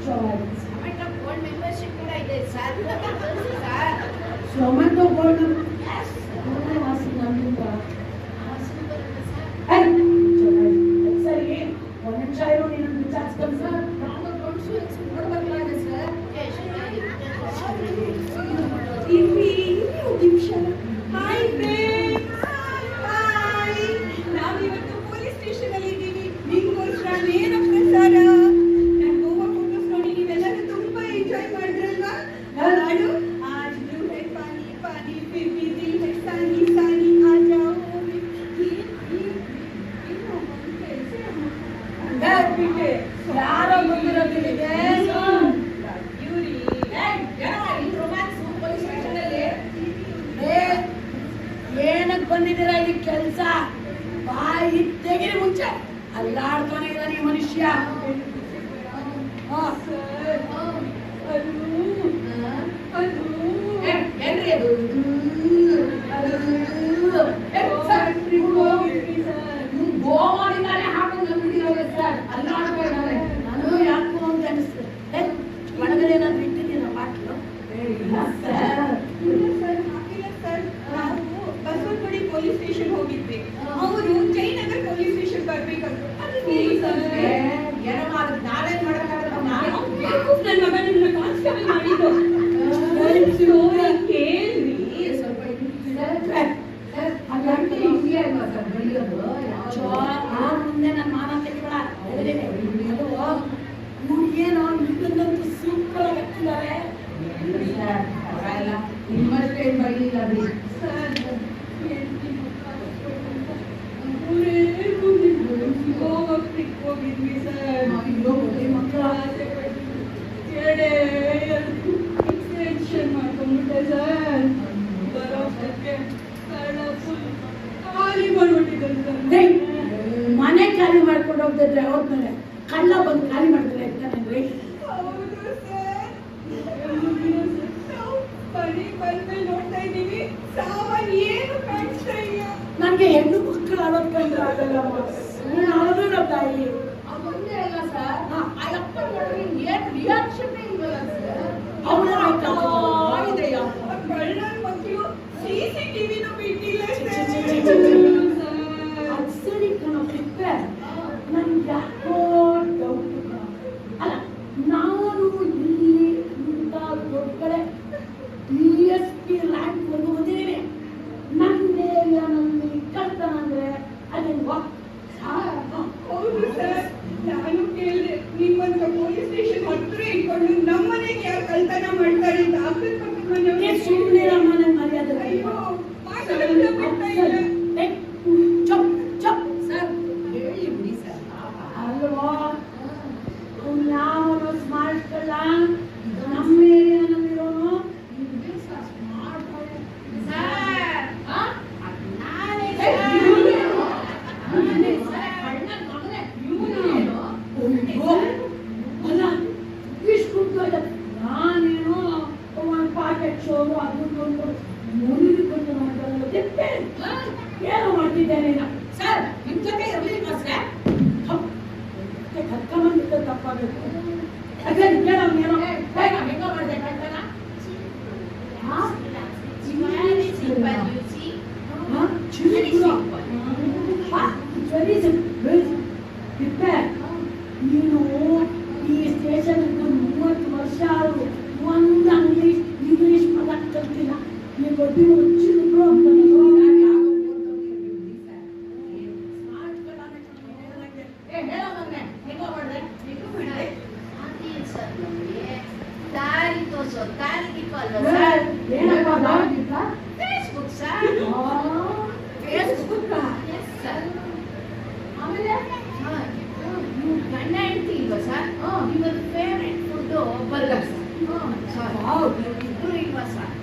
ಟೊಮೆಟೊ ಗೋಲ್ಡ್ ಮೆಂಬರ್ಶಿಪ್ ಕೂಡ ಇದೆ ಸರ್ ತೋರಿಸಿ ಸರ್ ಟೊಮೆಟೊ ಗೋಲ್ಡ್ ವಾಸಿ ನಮ್ಮಿಂದ ಸರಿ ಒಂದ್ ನಿಮಿಷ ಇರು ನೀನು ವಿಚಾರಿಸ್ಕೊಂಡು ಸರ್ ನೋಡ್ಬೇಕಾಗಿದೆ ಸರ್ ಹಾಯ್ ಫ್ರೆಂಡ್ಸ್ ಹಾಯ್ ನಾವಿವತ್ತು ಪೊಲೀಸ್ ಸ್ಟೇಷನ್ ಅಲ್ಲಿ ಇದ್ದೀವಿ ನಿಮ್ಗೋಸ್ಕರ ನೇರ ಪ್ರಸಾರ ನನ್ನ ಗೋವಾ ಫೋಟೋಸ್ ನೋಡಿ ನೀವೆಲ್ಲರೂ ತುಂಬಾ ಎಂಜಾಯ್ ಮಾಡಿದ್ರಲ್ವಾ ಹಾಡು आज ब्लू है पानी पानी फिर भी दिल है सानी सानी आ जाओ ಯಾರೋ ಬಂದಿರೋದಿಲ್ಲಿಗೆ ಏನಕ್ಕೆ ಬಂದಿದ್ದೀರಾ ಇಲ್ಲಿ ಕೆಲಸ ಬಾಯಿ ತೆಗಿರಿ ಮುಂಚೆ ಅಲ್ಲಾಡ್ತಾನೆ ಇದ್ದಾನೆ ಈ ಮನುಷ್ಯ ಗೋವಾಡಿಂದಾನೆ ಹಾಕೊಂಡು ಬಂದ್ಬಿಟ್ಟಿರೋದು ಸರ್ ಅಲ್ಲಾಡ್ತಾರೆ ನಾನು ಯಾಕೋ ಅಂತ ಅನಿಸ್ತದೆ ಒಳಗಡೆ ಏನಾದ್ರು ಇಟ್ಟಿದ್ದೀನ ಬಾಟ್ಲು ಸರ್ ಸರ್ ನಾವು ಬಸವನಗುಡಿ ಪೊಲೀಸ್ ಸ್ಟೇಷನ್ ಹೋಗಿದ್ವಿ ಅವರು ಜಯನಗರ್ ಪೊಲೀಸ್ ಸ್ಟೇಷನ್ ಬರ್ಬೇಕಂದ್ರು ಅದಕ್ಕೆ ನಾವೇನ್ ಮಾಡಕ್ಕಾಗಲ್ಲ ನನ್ನ ಮಗ ನಿನ್ನ ಕಾನ್ಸ್ಟೇಬಲ್ ಮಾಡಿದ್ದು ಕೇಳ್ರಿ ಸ್ವಲ್ಪ ಏಯ್, ಮನೆ ಖಾಲಿ ಮಾಡ್ಕೊಂಡು ಹೋಗ್ತಿದ್ರೆ ಹೋದ್ಮೇಲೆ ಕಳ್ಳ ಬಂದು ಖಾಲಿ ಮಾಡಿದ್ರೆ ಅಂತಾನೇನ್ರಿ? ಹೌದು ಸರ್. ನಾವು ಮನೆಗೆ ಬಂದ್ಮೇಲೆ ನೋಡ್ತಾ ಇದ್ದೀವಿ, ಸಾಮಾನ್ ಏನು ಕಾಣಿಸ್ತಾ ಇಲ್ಲ. ನನ್ಗೆ ಹೆಣ್ಣು ಮಕ್ಕಳು ಆಡೋದ್ ಕಂಡ್ರೆ ಆಗಲ್ಲಮ್ಮ. ನೀನು ಅಳಬೇಡ ತಾಯಿ. ಅದೊಂದೇ ಅಲ್ಲ ಸರ್, ಆ ಅಪ್ಪ ನೋಡ್ರಿ ಏನ್ ರಿಯಾಕ್ಷನ್ ಇಲ್ವಲ್ಲ ಸರ್. ಅವಳ ಇದೆಯಾ? ಕಳ್ಳನ ಮಕ್ಕಳು CCTVನೂ ಬಿಟ್ಟಿಲ್ಲ ಸರ್. ಅದ್ ಸರಿ ಕಣೋ ಪಿಪ್ಪೆ, ನನ್ಗೆ ಯಾಕೋ ಡೌಟ್ ಅಲ್ಲ. ನಾನು ಇಲ್ಲಿ ಇಂಥ ದೊಡ್ಡ ಕಡೆ DSP ರ್ಯಾಂಕ್ ಒಂದು ಬಂದಿದ್ದೀನಿ. ನನ್ನ ಏರಿಯಾನಲ್ಲಿ ಕಳ್ತನ ಅಂದ್ರೆ ಅದೇನು ಹೌದು ಸರ್, ನಾನು ಕೇಳಿದೆ ನಿಮ್ಮಂತ ಪೊಲೀಸ್ ಸ್ಟೇಷನ್ ಹತ್ರ ಇಟ್ಕೊಂಡು ನಮ್ಮನೆಗೆ ಯಾರು ಕಳ್ತನ ಮಾಡ್ತಾರೆ ಅಂತ ಅಕ್ಕನ ಪಕ್ಕದ ಮನೆಯವ್ರಿಗೆ ಸುಮ್ಮನೆ ಮನೆ ಮರ್ಯಾದೆ. ಅಯ್ಯೋ, ಮಾತಾಡೋದು ಬಿಡ್ತಾ ಇಲ್ಲ. ಚಪ್ ಚಪ್ ಸರ್ ಹೇಳಿ ಬಿಡಿ ಸರ್. ಅಲ್ವಾ, ಅವ್ನು ಯಾವನು ಸ್ಮಾರ್ಟ್ ಕಳ್ಳ ನಮ್ಮ ಏರಿಯಾನಲ್ಲಿರೋನು. ಸರ್ ಆ? ನಾನೇ ಏಯ್, ಸರ್. ಇವ್ನು? ನಾನೇ ಸರ್. ಕಳ್ಳನ ಮಗನೇ ಇವನು. ಅಯ್ಯೋ, ಅಲ್ಲ ಇಷ್ಟು ನಾನೇನು ಒಂದು ಪಾಕೆಟ್ ಶೋರು ಅದೊಂದು ಮುರಿದುಕೊಂಡು ಮಾಡ್ತಾರೆ. ಏನು ಮಾಡ್ತಿದ್ದೇನೆ ಸರ್ ನಿಮ್ ಜೊತೆ ಇರ್ಲಿಲ್ವಾ ಸರ್? ಕರ್ಕೊಂಬಂದಿದ್ದ ತಪ್ಪಾಗಬೇಕು. ಅದೇ ಕೇಳೋಂಗೇನೋ ಬೇಗ ಹೆಂಗ ಮಾಡಿದೆ ಕಳ್ತನ? Very simple, you see. Very ನೀನು ಈ ಸ್ಟೇಷನ್ 30 ವರ್ಷ ಆದ್ರು ಒಂದು ಇಂಗ್ಲಿಷ್ ಪದ ಕಲ್ತಿಲ್ಲ. ನೀನು ದೊಡ್ಡ ಮುಚ್ಚಿದ್ರು ಅಂತ ಅದೇನ್ ಸರ್ ನಮ್ಗೆ ದಾರಿ ತೋರ್ಸೋ ದಾರಿ ದೀಪ ಅಲ್ವಾ ಸರ್? ಏನಪ್ಪ Facebook sir. Facebook yes sir. ಆಮೇಲೆ ನೀವು ಗಂಡ ಹೆಂಡತಿ ಇಲ್ವಾ ಸರ್? ನಿಮ್ಮ ಫೇವ್ರೆಟ್ ಫುಡ್ ಬರ್ಗರ್ ಸರ್. ಇಬ್ರು ಇಲ್ವಾ ಸರ್?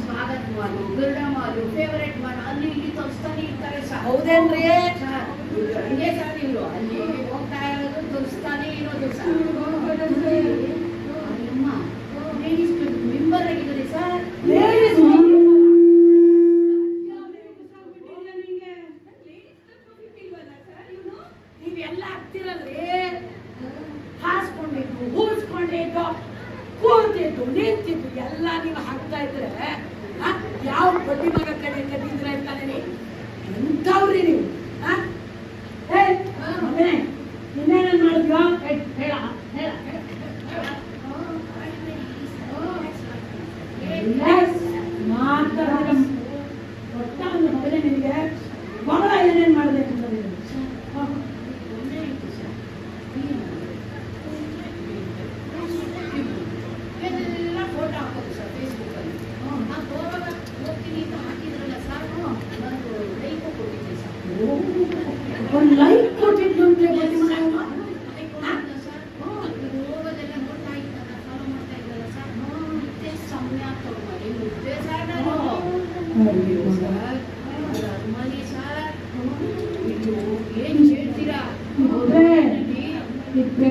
ಸ್ವಾಗತ ಮಾಲು, ಗರುಡ ಮಾಲು, ಫೇವರೇಟ್ ಮಾಲು ಅಲ್ಲಿ ಇಲ್ಲಿ ತೋರಿಸ್ತಾನೆ ಇರ್ತಾರೆ ಸರ್. ಹೌದೇನ್ರಿ? ಸರ್ ಹಂಗೆ ಸರ್ ಇವರು ಅಲ್ಲಿ ಹೋಗ್ತಾ ಇರೋದು ತೋರಿಸ್ತಾನೆ ಇರೋದು ಸರ್. ಅಮ್ಮ ಲೇಡೀಸ್ ಮೆಂಬರ್ ಆಗಿದ್ದಾರೆ ಸರ್. ಲೇಡೀಸ್ ನೀವೆಲ್ಲ ಆಗ್ತಿರಲ್ರಿ, ಹಾಸ್ಕೊಂಡಿದ್ದು ಹೂಸ್ಕೊಂಡಿದ್ದು ಕೂತಿದ್ದು ನಿಂತಿದ್ದು ಎಲ್ಲ ನೀವು ಹಾಕ್ತಾ ಇದ್ರೆ ಯಾವ ಬಡ್ಡಿ ಮಗ ಕಡೆ ಕಟ್ಟಿದ್ರೆ ಅಂತಾನೆ ಎಂಥವ್ರಿ ನೀವು? ಮಗನೇ ಇನ್ನೇನೇನ್ ಮಾಡಿದ್ಯೋ ಹೇಳ ಹೇಳ ಮಾತಾಡ ಒಟ್ಟ ಒಂದು ಮಗನೇ ನಿನಗೆ ಮಗಳ ಏನೇನ್ ಮಾಡಬೇಕು ಅಂತ ನೀನು? ಎಲ್ಲ ಫೋಟೋ ಹಾಕೋದು ಸರ್ ಫೇಸ್ಬುಕ್ ಅಲ್ಲಿ. ನಾನು ಹೋಗುವಾಗ ಹೋಗ್ತೀನಿ ಅಂತ ಹಾಕಿದ್ರಲ್ಲ ಸರ್, ನಾನು ಲೈಕ್ ಕೊಟ್ಟಿದ್ದೆ ಸರ್. ಒಂದು ಲೈಕ್ ಕೊಟ್ಟಿದ್ದು ಅಂತ ಬಡ್ಡಿ ಮಗ ಸರ್ ಹೋಗೋದೆಲ್ಲ ನೋಡ್ತಾ ಇದ್ದಲ್ಲ, ಫಾಲೋ ಮಾಡ್ತಾ ಇದ್ದಲ್ಲ ಸರ್. ಮತ್ತೆ ಸಮಯ ತಗೊಂಡು ಮುದ್ದೆ ಸರ್ ನಾನು ಸರ್. ಅರಮನೆ ಸರ್, ಇದು ಏನ್ ಹೇಳ್ತೀರಾ? ಹೌದೇ? ಇದ್ದ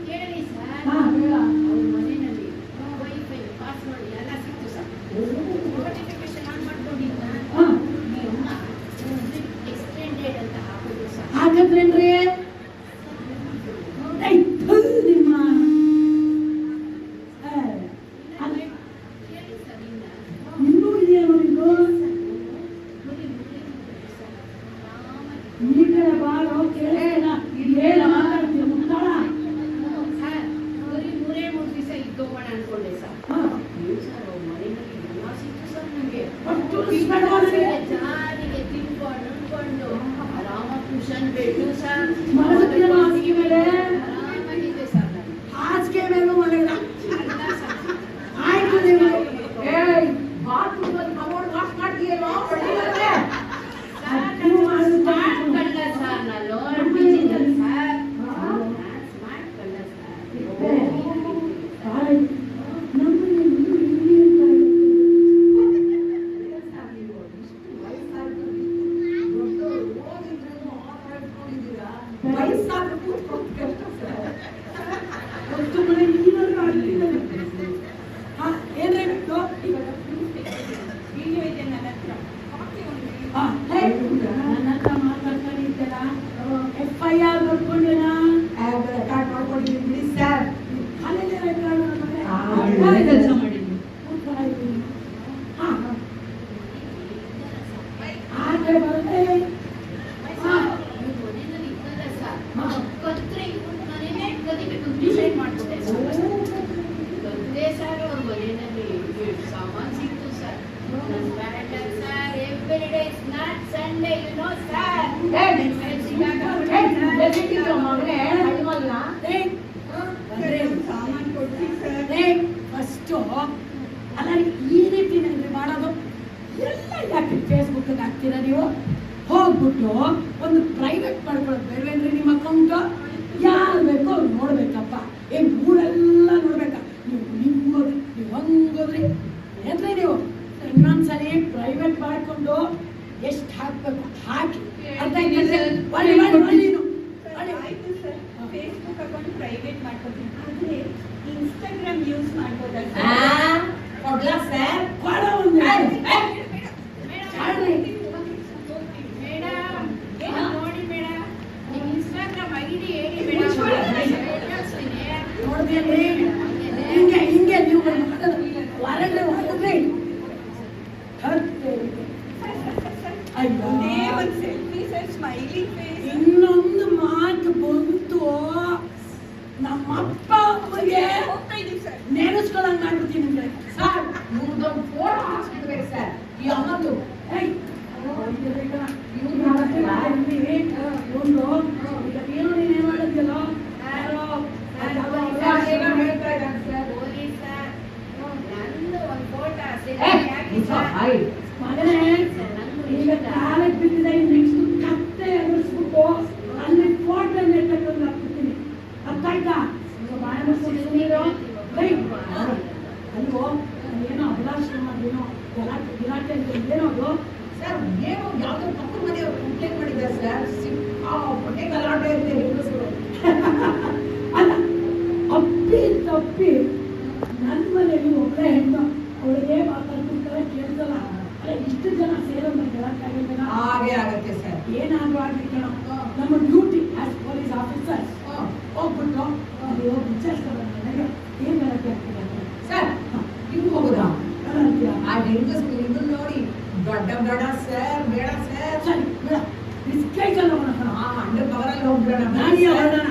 ಹೇಳಿ ಸರ್. ಅವ್ರ ಮನೆಯಲ್ಲಿ ವೈಫೈ ಪಾಸ್ವರ್ಡ್ ಎಲ್ಲ ಸಿಕ್ತು ಸರ್. ನೋಟಿಫಿಕೇಶನ್ ಆನ್ ಮಾಡ್ಕೊಂಡಿದ್ದ ಎಕ್ಸ್ಟೆಂಡೆಡ್ ಅಂತ ಹಾಕೋದು ಸರ್. ಹಾಗಾದ್ರೇನ್ರಿ ನಿಮ್ಮ ಹೇಳಿ ಸರ್ ಇನ್ನ ಇನ್ನೂ ಇದೆಯಾ ನಿಮ್ದು? ಈ ಕಡೆ ಬಾರೋ ಕೇಳೇನ ಹೇಳ ಮಾತಾಡ್ತೀವಿ ಮುತ್ತಾಳ. ಸರ್ ಬರೀ ಮೂರೇ ದಿವಸ ಇದ್ದೋಗೋಣ ಅನ್ಕೊಂಡೆ ಸರ್. ಸರ್ ಅವ್ರ ಮನೆಯಲ್ಲಿ ಎಲ್ಲ ಸಿಕ್ತು ಸರ್ ನನಗೆ. ಅಷ್ಟು ಇಷ್ಟವಾದ್ರೆ ಜಾರಿಗೆ ತಿನ್ಕೊಂಡು ಅನ್ಕೊಂಡು ಆರಾಮ ಕುಶನ್ ಬೆಟ್ಟು ಸರ್. ಮಲಗುತ್ತೀರ ಹಾಸಿಗೆ ಮೇಲೆ? ಆರಾಮಾಗಿದೆ ಸರ್ ನಾನು. ಹಾಸಿಗೆ ಮೇಲೂ ಮಲಗಿದ. ಅಲ್ಲ ಸರ್. ಆಯ್ತು ನೀವು ಬಾತ್ರೂಮ್ ಕಬೋರ್ಡ್ ವಾಶ್ ಮಾಡ್ತೀಯಲ್ಲೋ ಹೊಡಿಯುತ್ತೆ. ಸ್ಮಾರ್ಟ್ ಕಳ್ಳ ಸರ್ ನಾನು ಡಿಜಿಟಲ್ ಸರ್. ಸ್ಮಾರ್ಟ್ ವಯಸ್ಸಾದ್ರೂ ಕೂತ್ಕೊಂಡು ಕಷ್ಟ ಸರ್. ಒಂದು ಮನೆ ನೀರನ್ನು ಅಡ್ಡಿದ್ದಾರೆ. ಹಾ ಏನೇ ಬೇಕು ಇವಾಗ ವಿಡಿಯೋ ಇದೆ ನನ್ನ ಹತ್ರ. ನನ್ನ ಹತ್ರ ಮಾತಾಡ್ತಾನೆ ಇದ್ದಲ್ಲ FIR ಬರ್ಕೊಂಡೇನಾ ರೆಕಾರ್ಡ್ ಮಾಡ್ಕೊಂಡಿದ್ದೀನಿ ಬಿಡಿ ಸರ್. ಕಾಲೇಜೇ ರೆಕಾರ್ಡ್ ಕೆಲಸ ಮಾಡಿದ್ದೀನಿ. ಹಾಗೆ ಬರುತ್ತೆ. ಕತ್ರೆ ಮನೆನೇ ಕದಿಬೇಕು ಡಿಸೈಡ್ ಮಾಡ್ಕೊಂಡೆ ಸರ್. ಕದ್ದೆ ಸರ್ ಅವ್ರ ಮನೆಯಲ್ಲಿ ಸಾಮಾನು ಸಿಕ್ತು sir. Sir every day is not Sunday you know sir. ಸಾಮಾನು ಕೊಡ್ತೀನಿ ಸರ್. ಫಸ್ಟು ಅಲ್ಲ ಈ ರೀತಿ ನನಗೆ ಮಾಡೋದು ಎಲ್ಲ ಯಾಕೆ ಫೇಸ್ಬುಕ್ ಹಾಕ್ತೀರ ನೀವು? ಹೋಗ್ಬಿಟ್ಟು ಒಂದು ಪ್ರೈವೇಟ್ ಮಾಡ್ಕೊಳ್ಳೋದು ಬೇಡವೇನ್ರಿ ನಿಮ್ಮ ಅಕೌಂಟು? ಯಾರು ಬೇಕೋ ಅವ್ರು ನೋಡ್ಬೇಕಪ್ಪ. ಏನು ಊರೆಲ್ಲ ನೋಡ್ಬೇಕಾ? ನೀವು ಹಂಗೋದ್ರಿ ಏನ್ರಿ ನೀವು? ಇನ್ನೊಂದ್ಸಲಿ ಪ್ರೈವೇಟ್ ಮಾಡ್ಕೊಂಡು ಎಷ್ಟು ಹಾಕ್ಬೇಕು ಹಾಕಿ ಅಂತ ಆಯ್ತು ಸರ್. ಫೇಸ್ಬುಕ್ ಅಕೌಂಟ್ ಪ್ರೈವೇಟ್ ಮಾಡ್ಕೊತೀನಿ. ಆದ್ರೆ ಇನ್ಸ್ಟಾಗ್ರಾಮ್ ಯೂಸ್ ಮಾಡ್ಬೋದಾ ಸರ್? ಕೊಡ್ಲಾ ಸರ್? ಕೊಡೋ ಒಂದು ನೋಡಿ ಮೇಡಮ್ ನಿಮ್ಮ ಇನ್ಸ್ಟಾಗ್ರಾಮ್ ಐಡಿ ಹೇಳಿ ಮೇಡಮ್. ನೋಡ್ದೇನ್ರಿ ಹಿಂಗೆ ಹಿಂಗೆ ನೀವು ಹೊರಗಡೆ ಹೊರಗ್ರಿ ಒಂದೇ ಒಂದು ಸೆಲ್ಫಿ ಸರ್, ಸ್ಮೈಲಿ ಫೇಸ್. ಇನ್ನೊಂದು ಮಾತು ಬಂತು ನಮ್ಮಪ್ಪ ಅಮ್ಮಗೆ ಹೋಗ್ತಾ ಇದೀವಿ ಸರ್. ನೆನೆಸ್ಕೊಳಂಗ್ ಮಾಡ್ಬಿಡ್ತೀನಿ ನಿಮ್ಗೆ ಸರ್. ಇವ್ರದೊಂದು ಫೋಟೋ ಹಾಕ್ಸ್ಬಿಡ್ಬೇಕು ಸರ್ ಈ ಅಮ್ಮಂದು. ಮಗನೇ ಈಗ ಕಾಲಕ್ಕೆ ಬಿದ್ದಿದೆ. ನೆಕ್ಸ್ಟ್ ಕತ್ತೆ ಎದುರಿಸ್ಬಿಟ್ಟು ಅಲ್ಲಿ ಫೋಟೋ ನೆಟ್ಟಕೊಂಡು ಹಾಕ್ಬಿಡ್ತೀನಿ. ಅರ್ಥ ಆಯ್ತಾ? ಬಾಯ ಮುಚ್ಚಿರೋ ಅಲ್ವೋ ಏನೋ ಅಭಿಲಾಷೆ ಏನೋ ಗಿರಾಟೆ ಏನೋ ಅದು ಸರ್. ಏನೋ ಯಾವ್ದೋ ಪಕ್ಕದ ಮನೆಯವರು ಕಂಪ್ಲೇಂಟ್ ಮಾಡಿದ್ದಾರೆ ಸರ್. ಹೊಟ್ಟೆ ಗಲಾಟೆ ಇರುತ್ತೆ ಹೆಂಗಸರು. ಅಲ್ಲ ಅಪ್ಪಿ ತಪ್ಪಿ ನನ್ನ ಮನೆಯಲ್ಲಿ ಒಬ್ಬರೇ ಹೆಣ್ಣು ಅವಳಿಗೆ ಮಾತಾಡ್ತಿರ್ತಾರೆ ಕೇಳ್ಸಲ್ಲ. ಇಷ್ಟು ಜನ ಸೇರೋದು ಹೇಳಕ್ಕಾಗಿಲ್ಲ. ಹಾಗೆ ಆಗುತ್ತೆ ಸರ್. ಏನಾದ್ರೂ ಆಗ್ಲಿಕ್ಕೆ ನಮ್ಮ ಡ್ಯೂಟಿ ಆಸ್ ಪೊಲೀಸ್ ಆಫೀಸರ್ ಹೋಗ್ಬಿಟ್ಟು ಅಲ್ಲಿ ಹೋಗಿ ವಿಚಾರಿಸ್ತಾರೆ ಏನ್ ಹೇಳಕ್ಕೆ ಆಗ್ತಿದೆ ಸರ್. ಹಿಂಗ್ ಹೋಗುದಾ? ಆ ಹೆಂಗಸರು ಇದನ್ನ ನೋಡಿ ದೊಡ್ಡ ಬೇಡ ಸರ್, ಬೇಡ ಸರ್. ಸರಿ ಬೇಡ ಬಿಸ್ಕೈಟಲ್ಲ ಅಂಡ ಪವರಲ್ಲಿ ಹೋಗ್ಬೇಡ ನಾಡಿ ಹೊರಡೋಣ.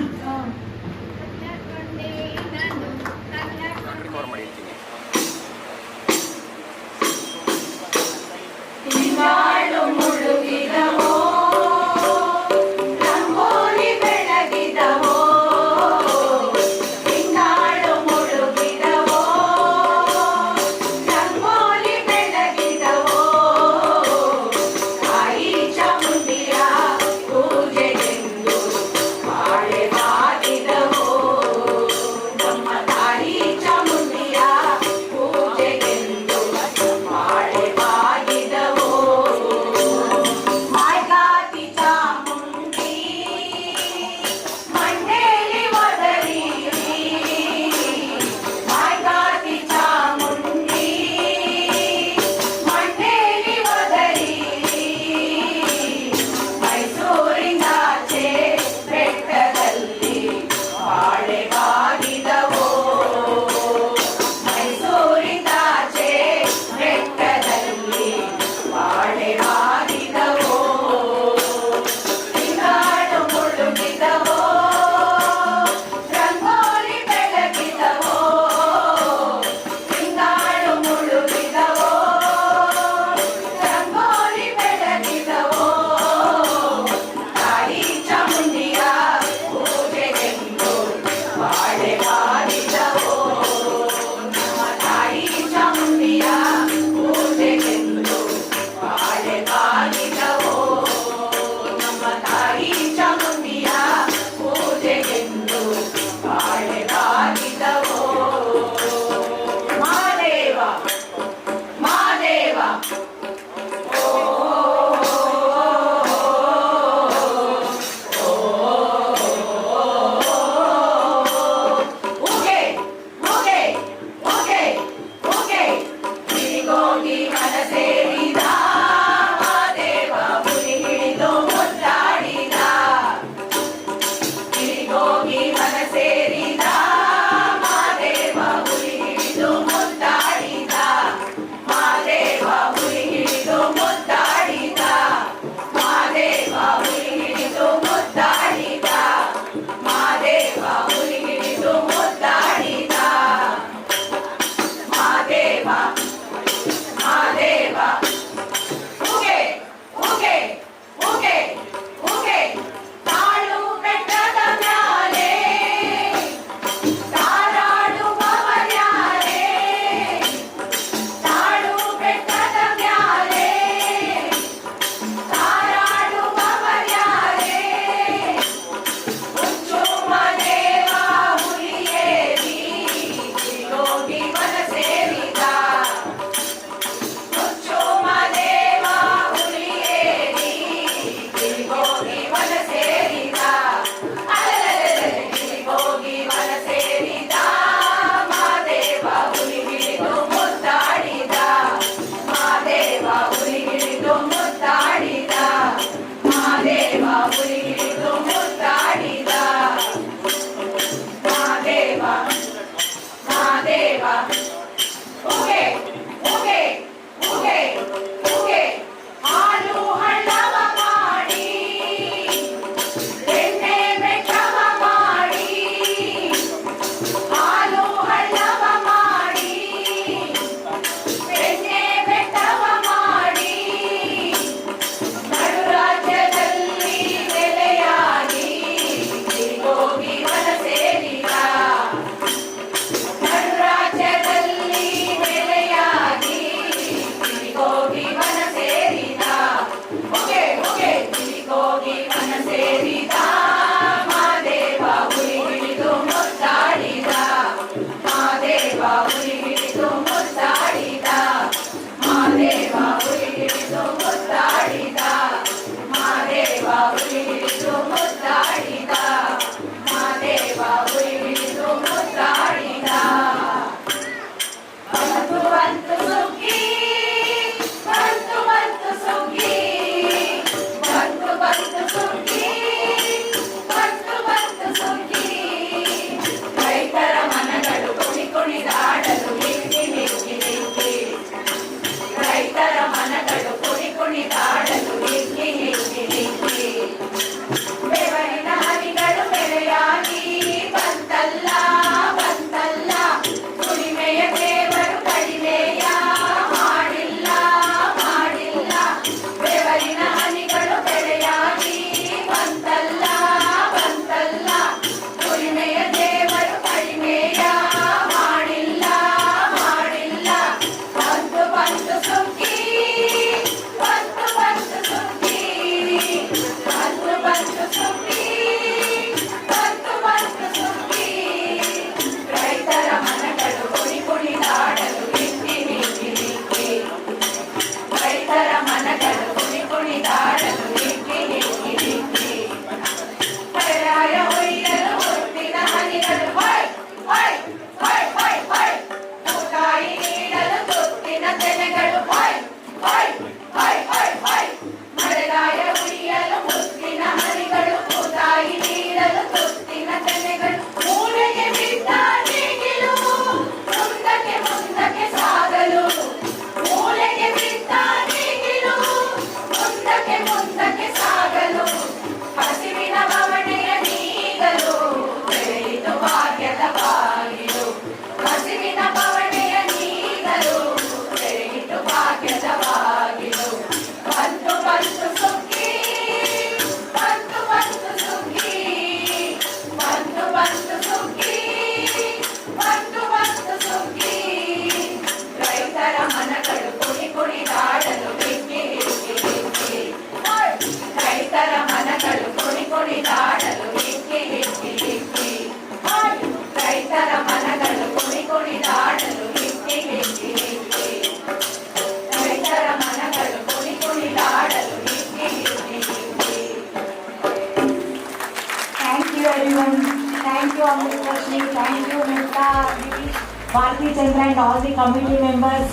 everyone. Thank you, Amrita. Thank you, Mukta, Divish, Bharati Chandra, and all the committee members.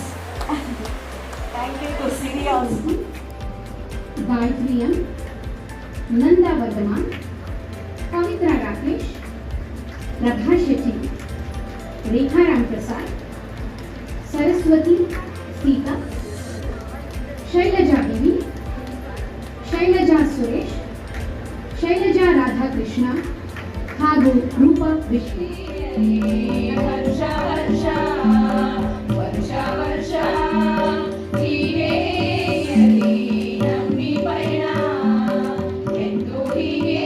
Thank you to Siri also. Gayatri M, Nanda Vardhaman, Pavitra Rakesh, Radha Shetty, Rekha Ramprasad, Saraswati Sita, Shailaja Devi, Shailaja Suresh, Shailaja Radha Krishna, ಹಾಗೂ ರೂಪ ವಿಷ್ಣು. ವರ್ಷ ವರ್ಷ ವರ್ಷ ವರ್ಷ ಹೀಗೆ ನಂಬಿ ಪಯಣ ಎಂದು ಹೀಗೆ